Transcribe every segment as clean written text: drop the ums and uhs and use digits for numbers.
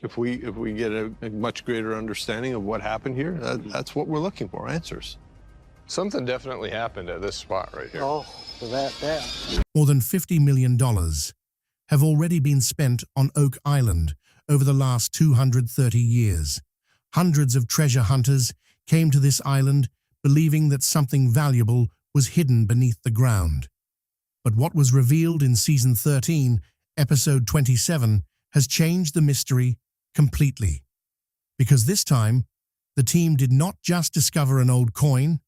If we get a much greater understanding of what happened here, that's what we're looking for, answers. Something definitely happened at this spot right here. Oh, so that. More than $50 million have already been spent on Oak Island over the last 230 years. Hundreds of treasure hunters came to this island believing that something valuable was hidden beneath the ground. But what was revealed in Season 13, Episode 27, has changed the mystery completely. Because this time, the team did not just discover an old coin,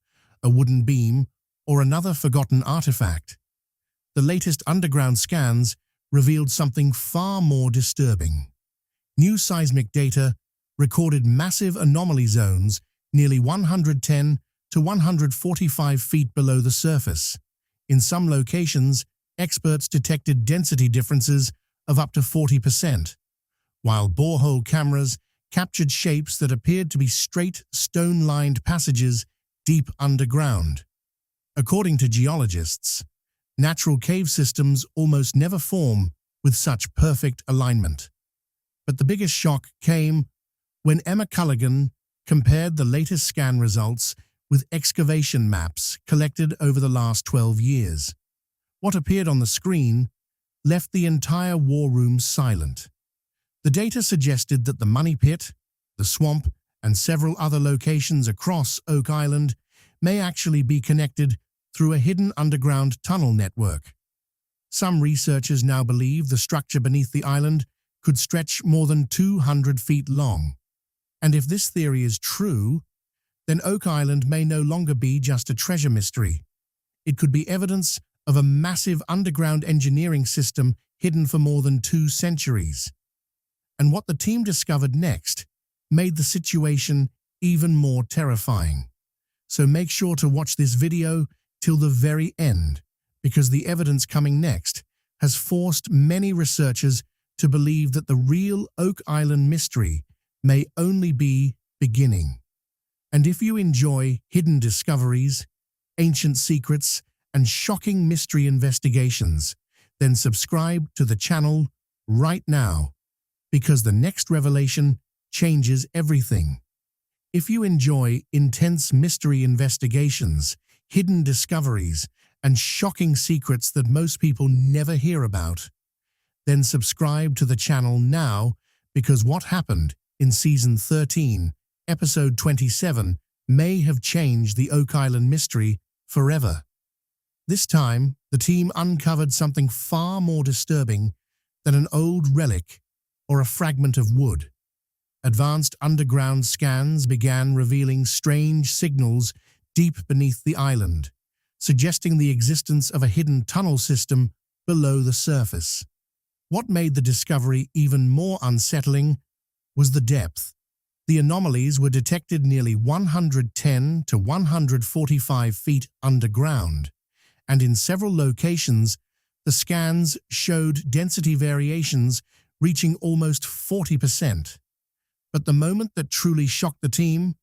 a wooden beam, or another forgotten artifact. The latest underground scans revealed something far more disturbing. New seismic data recorded massive anomaly zones nearly 110 to 145 feet below the surface. In some locations, experts detected density differences of up to 40%, while borehole cameras captured shapes that appeared to be straight, stone-lined passages deep underground. According to geologists, natural cave systems almost never form with such perfect alignment. But the biggest shock came when Emma Culligan compared the latest scan results with excavation maps collected over the last 12 years. What appeared on the screen left the entire war room silent. The data suggested that the money pit, the swamp, and several other locations across Oak Island may actually be connected through a hidden underground tunnel network. Some researchers now believe the structure beneath the island could stretch more than 200 feet long. And if this theory is true, then Oak Island may no longer be just a treasure mystery. It could be evidence of a massive underground engineering system hidden for more than 2 centuries. And what the team discovered next made the situation even more terrifying. So make sure to watch this video till the very end, because the evidence coming next has forced many researchers to believe that the real Oak Island mystery may only be beginning. And if you enjoy hidden discoveries, ancient secrets, and shocking mystery investigations, then subscribe to the channel right now, because the next revelation changes everything. If you enjoy intense mystery investigations, hidden discoveries, and shocking secrets that most people never hear about, then subscribe to the channel now, because what happened in Season 13, Episode 27, may have changed the Oak Island mystery forever. This time, the team uncovered something far more disturbing than an old relic or a fragment of wood. Advanced underground scans began revealing strange signals deep beneath the island, suggesting the existence of a hidden tunnel system below the surface. What made the discovery even more unsettling was the depth. The anomalies were detected nearly 110 to 145 feet underground, and in several locations, the scans showed density variations reaching almost 40%. But the moment that truly shocked the team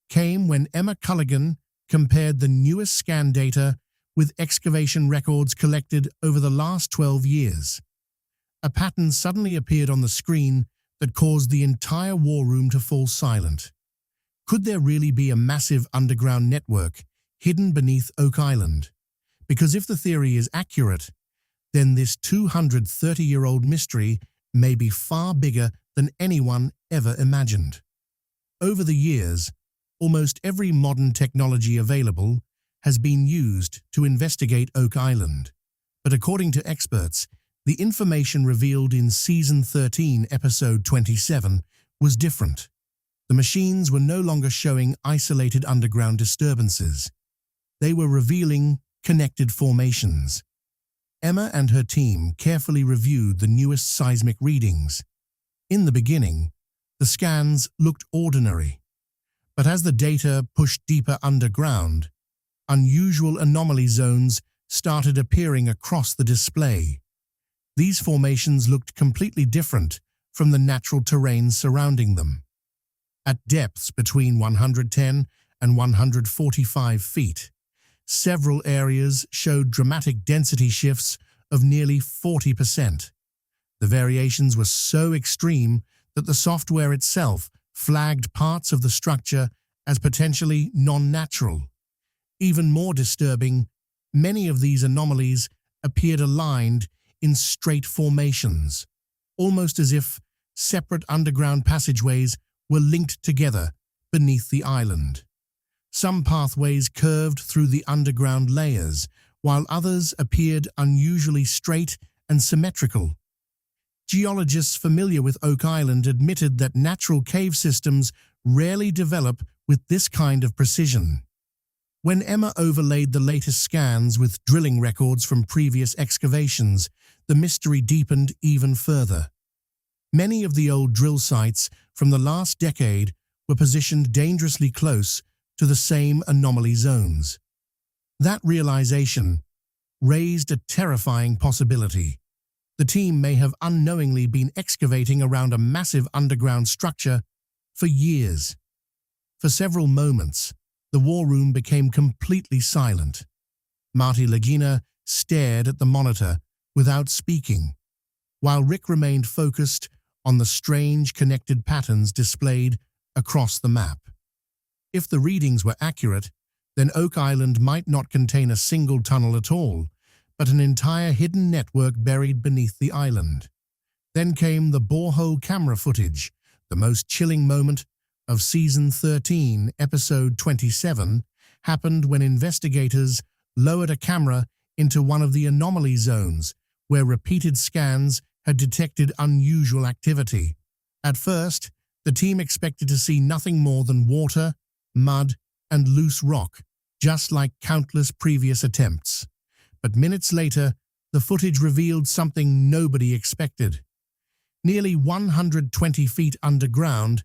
came when Emma Culligan compared the newest scan data with excavation records collected over the last 12 years. A pattern suddenly appeared on the screen that caused the entire war room to fall silent. Could there really be a massive underground network hidden beneath Oak Island? Because if the theory is accurate, then this 230-year-old mystery may be far bigger than anyone ever imagined. Over the years, almost every modern technology available has been used to investigate Oak Island. But according to experts, the information revealed in Season 13, Episode 27, was different. The machines were no longer showing isolated underground disturbances. They were revealing connected formations. Emma and her team carefully reviewed the newest seismic readings. In the beginning, the scans looked ordinary. But as the data pushed deeper underground, unusual anomaly zones started appearing across the display. These formations looked completely different from the natural terrain surrounding them. At depths between 110 and 145 feet, several areas showed dramatic density shifts of nearly 40%. The variations were so extreme that the software itself flagged parts of the structure as potentially non-natural. Even more disturbing, many of these anomalies appeared aligned in straight formations, almost as if separate underground passageways were linked together beneath the island. Some pathways curved through the underground layers, while others appeared unusually straight and symmetrical. Geologists familiar with Oak Island admitted that natural cave systems rarely develop with this kind of precision. When Emma overlaid the latest scans with drilling records from previous excavations, the mystery deepened even further. Many of the old drill sites from the last decade were positioned dangerously close to the same anomaly zones. That realization raised a terrifying possibility. The team may have unknowingly been excavating around a massive underground structure for years. For several moments, the war room became completely silent. Rick Lagina stared at the monitor without speaking, while Rick remained focused on the strange connected patterns displayed across the map. If the readings were accurate, then Oak Island might not contain a single tunnel at all, but an entire hidden network buried beneath the island. Then came the borehole camera footage, the most chilling moment of Season 13, Episode 27, happened when investigators lowered a camera into one of the anomaly zones, where repeated scans had detected unusual activity. At first, the team expected to see nothing more than water, mud, and loose rock, just like countless previous attempts. But minutes later, the footage revealed something nobody expected. Nearly 120 feet underground,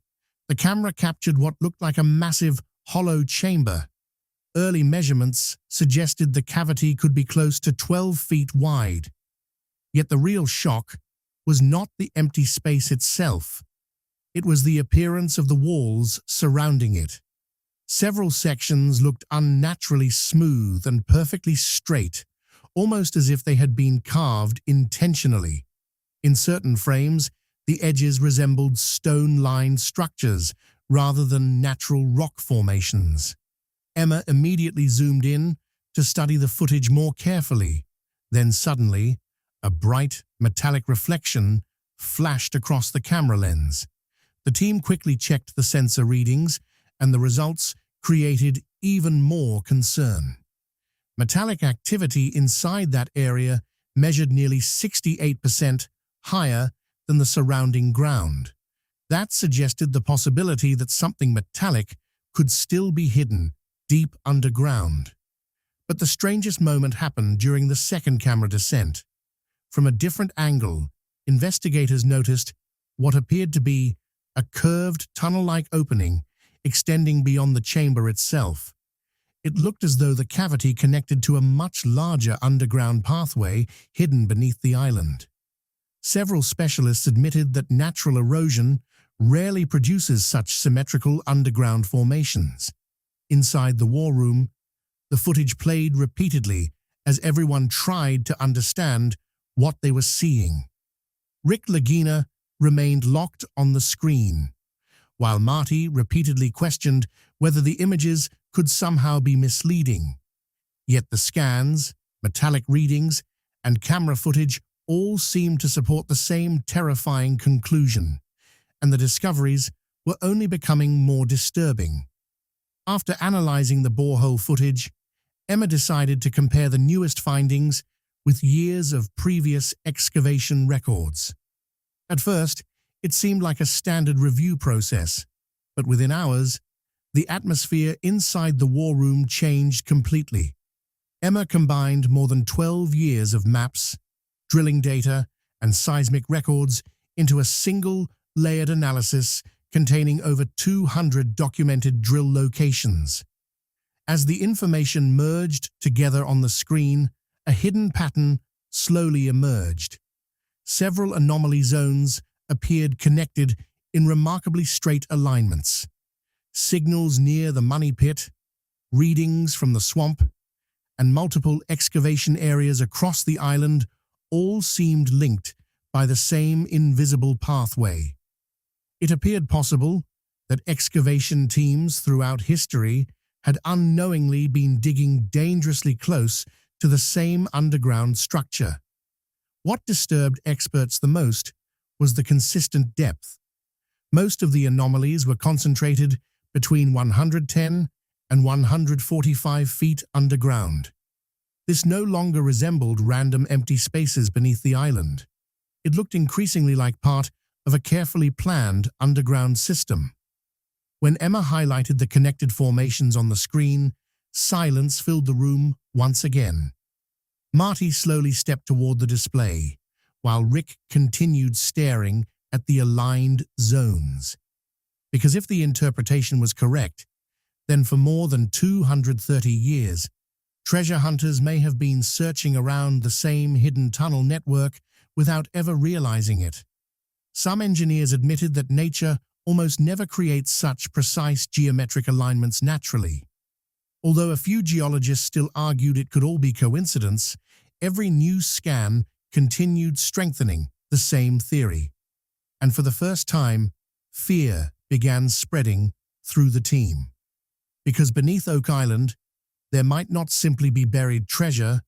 the camera captured what looked like a massive, hollow chamber. Early measurements suggested the cavity could be close to 12 feet wide. Yet the real shock was not the empty space itself. It was the appearance of the walls surrounding it. Several sections looked unnaturally smooth and perfectly straight, almost as if they had been carved intentionally. In certain frames, the edges resembled stone-lined structures rather than natural rock formations. Emma immediately zoomed in to study the footage more carefully. Then suddenly, a bright, metallic reflection flashed across the camera lens. The team quickly checked the sensor readings, and the results created even more concern. Metallic activity inside that area measured nearly 68% higher than the surrounding ground. That suggested the possibility that something metallic could still be hidden deep underground. But the strangest moment happened during the second camera descent. From a different angle, investigators noticed what appeared to be a curved tunnel-like opening extending beyond the chamber itself. It looked as though the cavity connected to a much larger underground pathway hidden beneath the island. Several specialists admitted that natural erosion rarely produces such symmetrical underground formations. Inside the war room, the footage played repeatedly as everyone tried to understand what they were seeing. Rick Lagina remained locked on the screen, while Marty repeatedly questioned whether the images could somehow be misleading. Yet the scans, metallic readings, and camera footage all seemed to support the same terrifying conclusion, and the discoveries were only becoming more disturbing. After analyzing the borehole footage, Emma decided to compare the newest findings with years of previous excavation records. At first, it seemed like a standard review process, but within hours, the atmosphere inside the war room changed completely. Emma combined more than 12 years of maps, drilling data, and seismic records into a single layered analysis containing over 200 documented drill locations. As the information merged together on the screen, a hidden pattern slowly emerged. Several anomaly zones appeared connected in remarkably straight alignments. Signals near the money pit, readings from the swamp, and multiple excavation areas across the island all seemed linked by the same invisible pathway. It appeared possible that excavation teams throughout history had unknowingly been digging dangerously close to the same underground structure. What disturbed experts the most was the consistent depth. Most of the anomalies were concentrated between 110 and 145 feet underground. This no longer resembled random empty spaces beneath the island. It looked increasingly like part of a carefully planned underground system. When Emma highlighted the connected formations on the screen, silence filled the room once again. Marty slowly stepped toward the display, while Rick continued staring at the aligned zones. Because if the interpretation was correct, then for more than 230 years, treasure hunters may have been searching around the same hidden tunnel network without ever realizing it. Some engineers admitted that nature almost never creates such precise geometric alignments naturally. Although a few geologists still argued it could all be coincidence, every new scan continued strengthening the same theory. And for the first time, fear began spreading through the team. Because beneath Oak Island, there might not simply be buried treasure,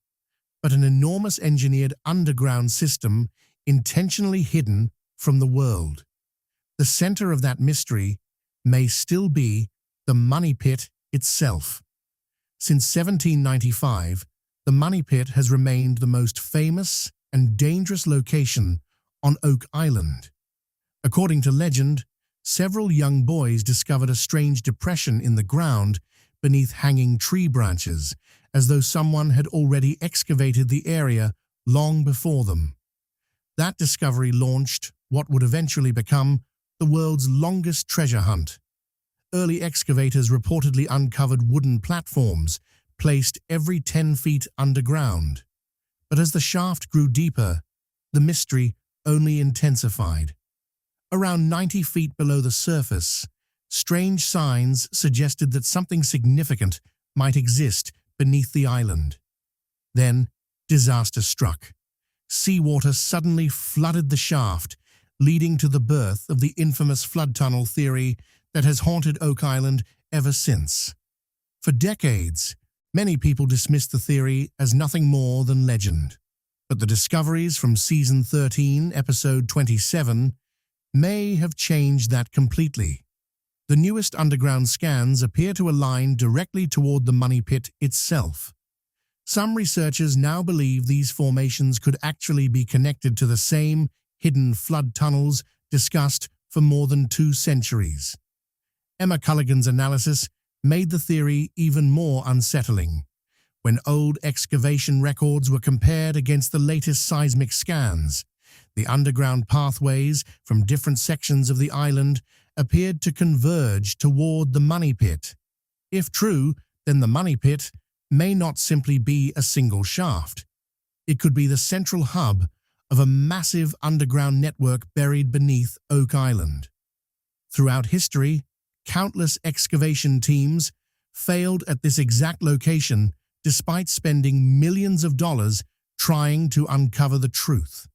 but an enormous engineered underground system intentionally hidden from the world. The center of that mystery may still be the Money Pit itself. Since 1795, the Money Pit has remained the most famous and dangerous location on Oak Island. According to legend, several young boys discovered a strange depression in the ground beneath hanging tree branches, as though someone had already excavated the area long before them. That discovery launched what would eventually become the world's longest treasure hunt. Early excavators reportedly uncovered wooden platforms placed every 10 feet underground. But as the shaft grew deeper, the mystery only intensified. Around 90 feet below the surface, strange signs suggested that something significant might exist beneath the island. Then, disaster struck. Seawater suddenly flooded the shaft, leading to the birth of the infamous flood tunnel theory that has haunted Oak Island ever since. For decades, many people dismissed the theory as nothing more than legend. But the discoveries from Season 13, Episode 27, may have changed that completely. The newest underground scans appear to align directly toward the Money Pit itself. Some researchers now believe these formations could actually be connected to the same hidden flood tunnels discussed for more than 2 centuries. Emma Culligan's analysis made the theory even more unsettling. When old excavation records were compared against the latest seismic scans, the underground pathways from different sections of the island appeared to converge toward the Money Pit. If true, then the Money Pit may not simply be a single shaft. It could be the central hub of a massive underground network buried beneath Oak Island. Throughout history, countless excavation teams failed at this exact location despite spending millions of dollars trying to uncover the truth.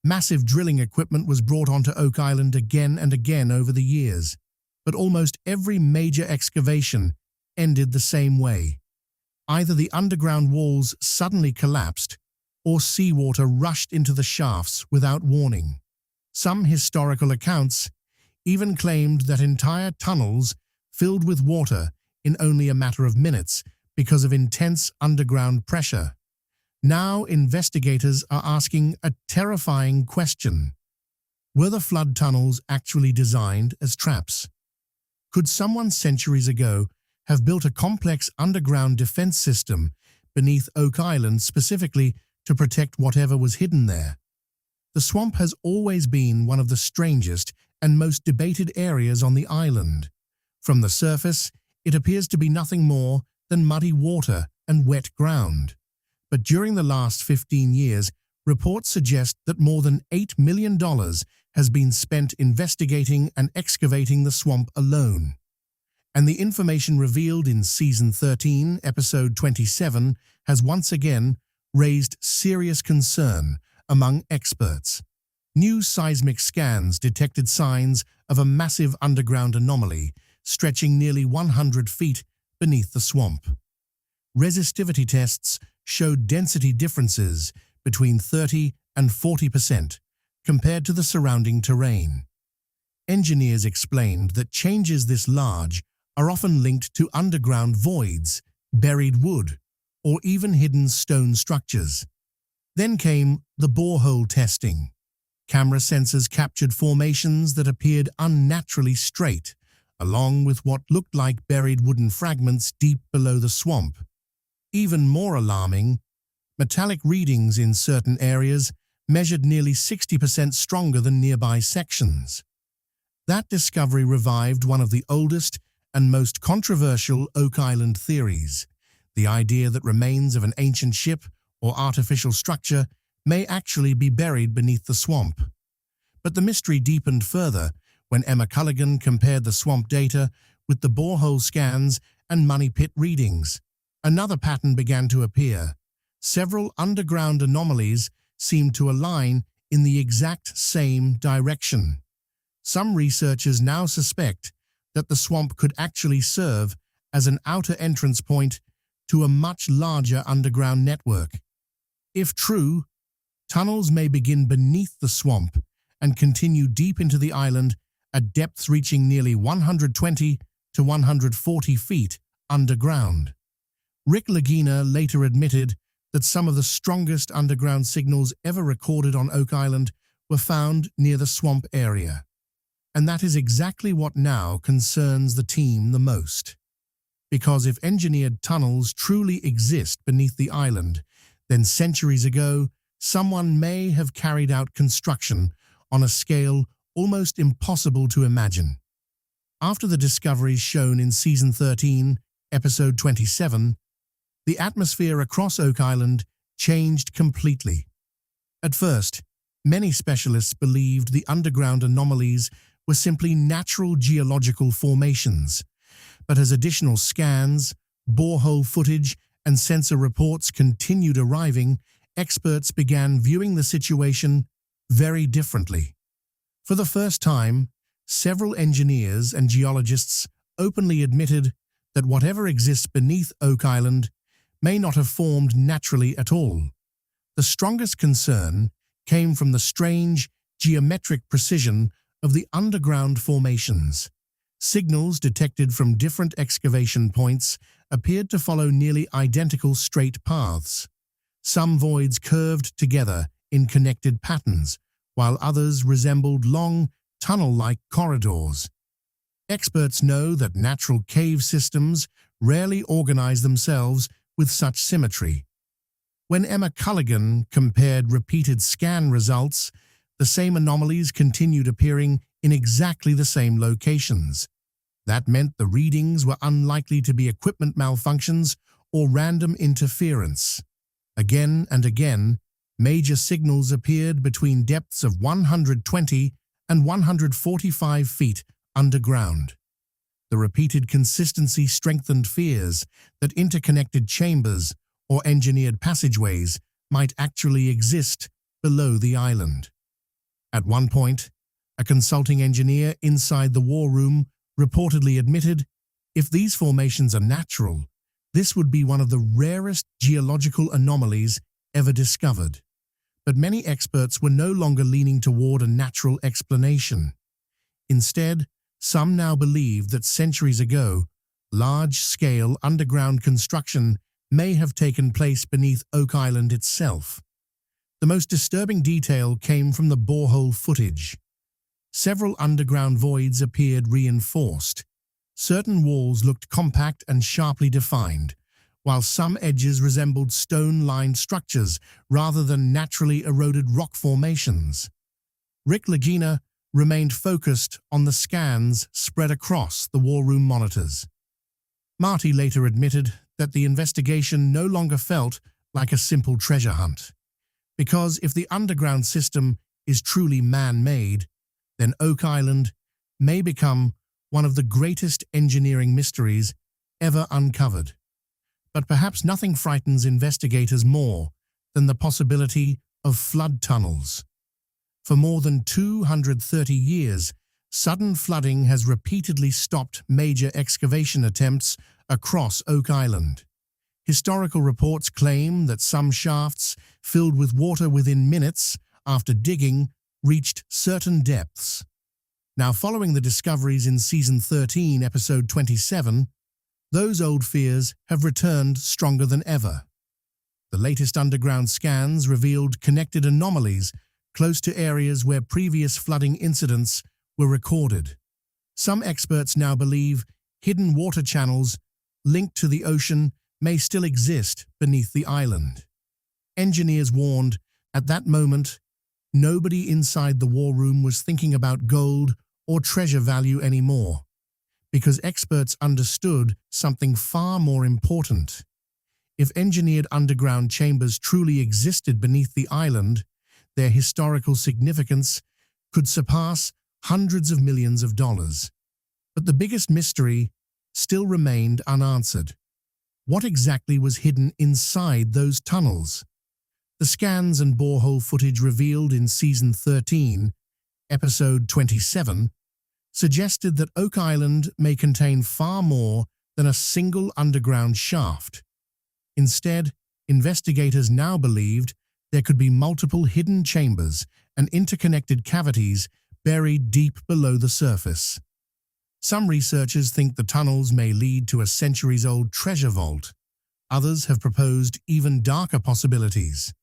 Massive drilling equipment was brought onto Oak Island again and again over the years, but almost every major excavation ended the same way. Either the underground walls suddenly collapsed, or seawater rushed into the shafts without warning. Some historical accounts even claimed that entire tunnels filled with water in only a matter of minutes because of intense underground pressure. Now investigators are asking a terrifying question. Were the flood tunnels actually designed as traps? Could someone centuries ago have built a complex underground defense system beneath Oak Island specifically to protect whatever was hidden there? The swamp has always been one of the strangest and most debated areas on the island. From the surface, it appears to be nothing more than muddy water and wet ground. But during the last 15 years, reports suggest that more than $8 million has been spent investigating and excavating the swamp alone. And the information revealed in Season 13, Episode 27, has once again raised serious concern among experts. New seismic scans detected signs of a massive underground anomaly stretching nearly 100 feet beneath the swamp. Resistivity tests showed density differences between 30 and 40% compared to the surrounding terrain. Engineers explained that changes this large are often linked to underground voids, buried wood, or even hidden stone structures. Then came the borehole testing. Camera sensors captured formations that appeared unnaturally straight, along with what looked like buried wooden fragments deep below the swamp. Even more alarming, metallic readings in certain areas measured nearly 60% stronger than nearby sections. That discovery revived one of the oldest and most controversial Oak Island theories, the idea that remains of an ancient ship or artificial structure may actually be buried beneath the swamp. But the mystery deepened further when Emma Culligan compared the swamp data with the borehole scans and money pit readings. Another pattern began to appear. Several underground anomalies seemed to align in the exact same direction. Some researchers now suspect that the swamp could actually serve as an outer entrance point to a much larger underground network. If true, tunnels may begin beneath the swamp and continue deep into the island at depths reaching nearly 120 to 140 feet underground. Rick Lagina later admitted that some of the strongest underground signals ever recorded on Oak Island were found near the swamp area. And that is exactly what now concerns the team the most. Because if engineered tunnels truly exist beneath the island, then centuries ago, someone may have carried out construction on a scale almost impossible to imagine. After the discoveries shown in Season 13, Episode 27, the atmosphere across Oak Island changed completely. At first, many specialists believed the underground anomalies were simply natural geological formations. But as additional scans, borehole footage, and sensor reports continued arriving, experts began viewing the situation very differently. For the first time, several engineers and geologists openly admitted that whatever exists beneath Oak Island may not have formed naturally at all. The strongest concern came from the strange geometric precision of the underground formations. Signals detected from different excavation points appeared to follow nearly identical straight paths. Some voids curved together in connected patterns, while others resembled long, tunnel-like corridors. Experts know that natural cave systems rarely organize themselves with such symmetry. When Emma Culligan compared repeated scan results, the same anomalies continued appearing in exactly the same locations. That meant the readings were unlikely to be equipment malfunctions or random interference. Again and again, major signals appeared between depths of 120 and 145 feet underground. The repeated consistency strengthened fears that interconnected chambers or engineered passageways might actually exist below the island. At one point, a consulting engineer inside the war room reportedly admitted, if these formations are natural, this would be one of the rarest geological anomalies ever discovered. But many experts were no longer leaning toward a natural explanation. Instead, some now believe that centuries ago, large-scale underground construction may have taken place beneath Oak Island itself. The most disturbing detail came from the borehole footage. Several underground voids appeared reinforced. Certain walls looked compact and sharply defined, while some edges resembled stone-lined structures rather than naturally eroded rock formations. Rick Lagina remained focused on the scans spread across the war room monitors. Marty later admitted that the investigation no longer felt like a simple treasure hunt. Because if the underground system is truly man-made, then Oak Island may become one of the greatest engineering mysteries ever uncovered. But perhaps nothing frightens investigators more than the possibility of flood tunnels. For more than 230 years, sudden flooding has repeatedly stopped major excavation attempts across Oak Island. Historical reports claim that some shafts, filled with water within minutes after digging, reached certain depths. Now, following the discoveries in Season 13, Episode 27, those old fears have returned stronger than ever. The latest underground scans revealed connected anomalies close to areas where previous flooding incidents were recorded. Some experts now believe hidden water channels linked to the ocean may still exist beneath the island. Engineers warned, at that moment, nobody inside the war room was thinking about gold or treasure value anymore, because experts understood something far more important. If engineered underground chambers truly existed beneath the island, their historical significance could surpass hundreds of millions of dollars. But the biggest mystery still remained unanswered. What exactly was hidden inside those tunnels? The scans and borehole footage revealed in Season 13, Episode 27, suggested that Oak Island may contain far more than a single underground shaft. Instead, investigators now believed there could be multiple hidden chambers and interconnected cavities buried deep below the surface. Some researchers think the tunnels may lead to a centuries-old treasure vault. Others have proposed even darker possibilities.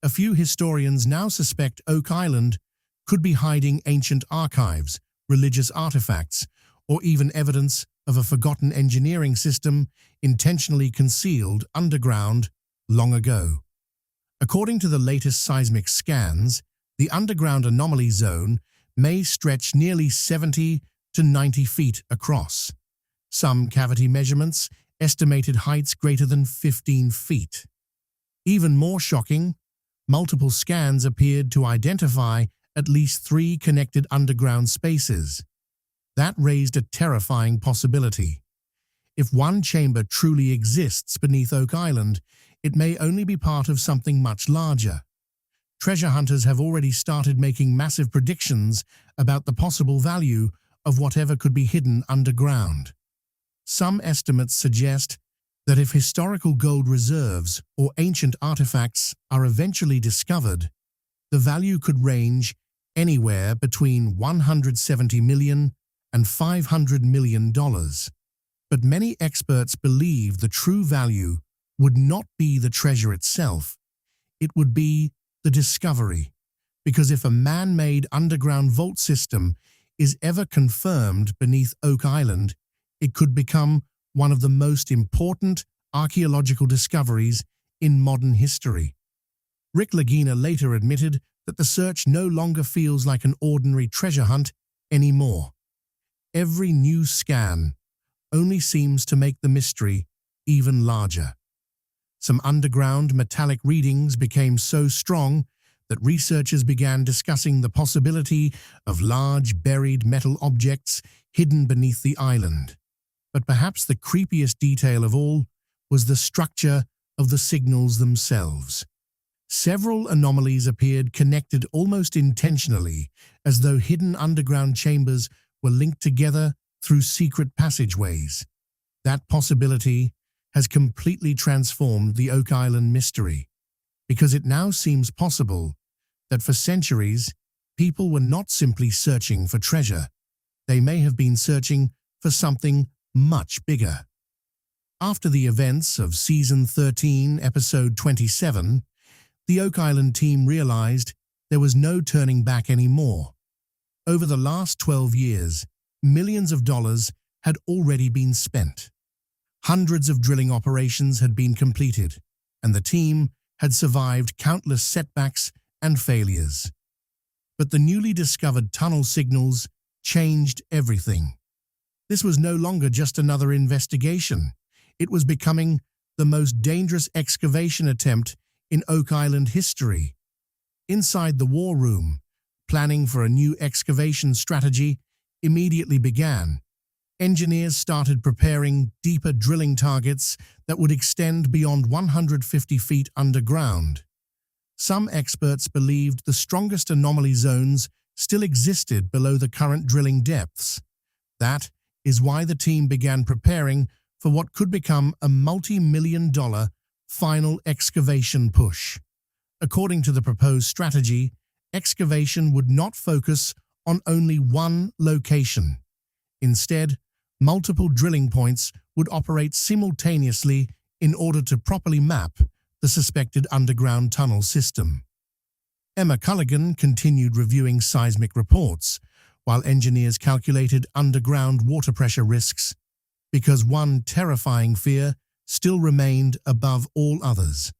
A few historians now suspect Oak Island could be hiding ancient archives, religious artifacts, or even evidence of a forgotten engineering system intentionally concealed underground long ago. According to the latest seismic scans, the underground anomaly zone may stretch nearly 70 to 90 feet across. Some cavity measurements estimated heights greater than 15 feet. Even more shocking, multiple scans appeared to identify at least 3 connected underground spaces. That raised a terrifying possibility. If one chamber truly exists beneath Oak Island, it may only be part of something much larger. Treasure hunters have already started making massive predictions about the possible value of whatever could be hidden underground. Some estimates suggest that if historical gold reserves or ancient artifacts are eventually discovered, the value could range anywhere between $170 million and $500 million. But many experts believe the true value would not be the treasure itself. It would be the discovery. Because if a man-made underground vault system is ever confirmed beneath Oak Island, it could become one of the most important archaeological discoveries in modern history. Rick Lagina later admitted that the search no longer feels like an ordinary treasure hunt anymore. Every new scan only seems to make the mystery even larger. Some underground metallic readings became so strong that researchers began discussing the possibility of large buried metal objects hidden beneath the island. But perhaps the creepiest detail of all was the structure of the signals themselves. Several anomalies appeared connected almost intentionally, as though hidden underground chambers were linked together through secret passageways. That possibility has completely transformed the Oak Island mystery, because it now seems possible that for centuries, people were not simply searching for treasure. They may have been searching for something much bigger. After the events of Season 13, Episode 27, the Oak Island team realized there was no turning back anymore. Over the last 12 years, millions of dollars had already been spent. Hundreds of drilling operations had been completed, and the team had survived countless setbacks and failures. But the newly discovered tunnel signals changed everything. This was no longer just another investigation. It was becoming the most dangerous excavation attempt in Oak Island history. Inside the war room, planning for a new excavation strategy immediately began. Engineers started preparing deeper drilling targets that would extend beyond 150 feet underground. some experts believed the strongest anomaly zones still existed below the current drilling depths. That is why the team began preparing for what could become a multi-million-dollar final excavation push. According to the proposed strategy, excavation would not focus on only one location. Instead, multiple drilling points would operate simultaneously in order to properly map the suspected underground tunnel system. Emma Culligan continued reviewing seismic reports, while engineers calculated underground water pressure risks, because one terrifying fear still remained above all others: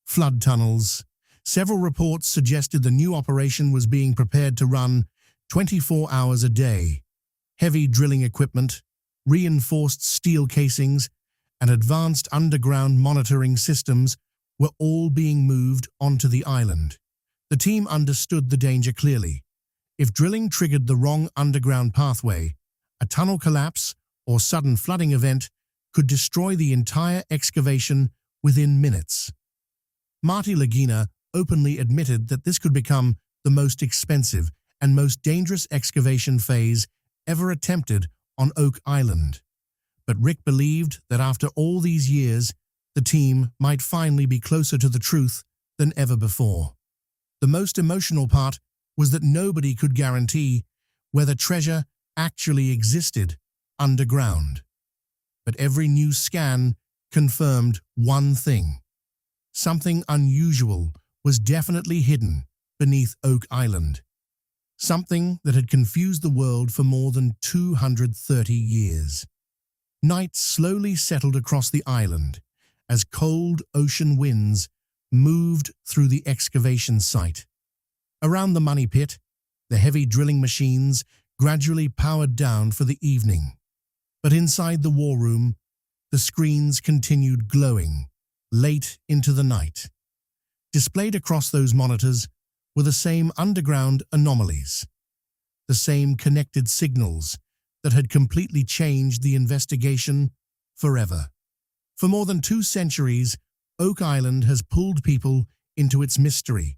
flood tunnels. Several reports suggested the new operation was being prepared to run 24 hours a day. Heavy drilling equipment, reinforced steel casings, and advanced underground monitoring systems were all being moved onto the island. The team understood the danger clearly. If drilling triggered the wrong underground pathway, a tunnel collapse or sudden flooding event could destroy the entire excavation within minutes. Rick Lagina openly admitted that this could become the most expensive and most dangerous excavation phase ever attempted on Oak Island. But Rick believed that after all these years, the team might finally be closer to the truth than ever before. The most emotional part was that nobody could guarantee whether treasure actually existed underground. But every new scan confirmed one thing: something unusual was definitely hidden beneath Oak Island. Something that had confused the world for more than 230 years. Night slowly settled across the island as cold ocean winds moved through the excavation site. Around the money pit, the heavy drilling machines gradually powered down for the evening. But inside the war room, the screens continued glowing late into the night. Displayed across those monitors were the same underground anomalies, the same connected signals that had completely changed the investigation forever. For more than 2 centuries, Oak Island has pulled people into its mystery.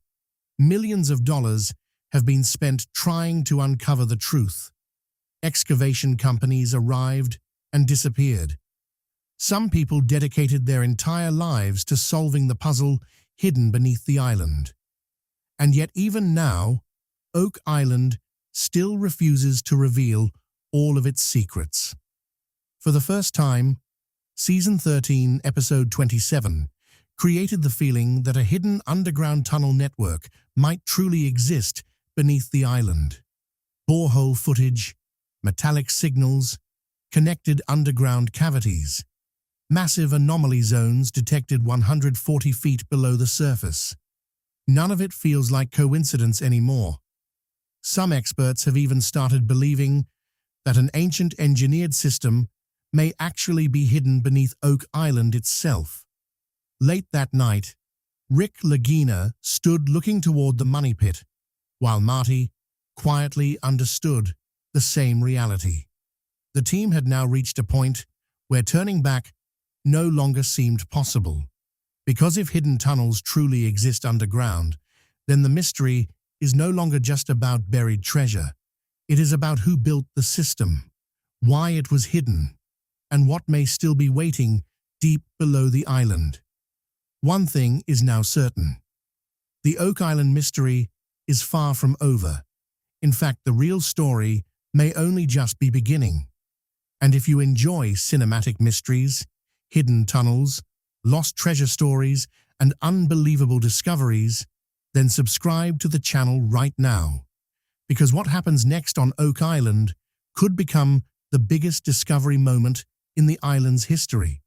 Millions of dollars have been spent trying to uncover the truth. Excavation companies arrived and disappeared. Some people dedicated their entire lives to solving the puzzle hidden beneath the island. And yet even now, Oak Island still refuses to reveal all of its secrets. For the first time, Season 13, Episode 27, created the feeling that a hidden underground tunnel network might truly exist beneath the island. Borehole footage, metallic signals, connected underground cavities, massive anomaly zones detected 140 feet below the surface. None of it feels like coincidence anymore. Some experts have even started believing that an ancient engineered system may actually be hidden beneath Oak Island itself. Late that night, Rick Lagina stood looking toward the money pit, while Marty quietly understood the same reality. The team had now reached a point where turning back no longer seemed possible. Because if hidden tunnels truly exist underground, then the mystery is no longer just about buried treasure. It is about who built the system, why it was hidden, and what may still be waiting deep below the island. One thing is now certain: the Oak Island mystery is far from over. In fact, the real story may only just be beginning. And if you enjoy cinematic mysteries, hidden tunnels, lost treasure stories, and unbelievable discoveries, then subscribe to the channel right now. Because what happens next on Oak Island could become the biggest discovery moment in the island's history.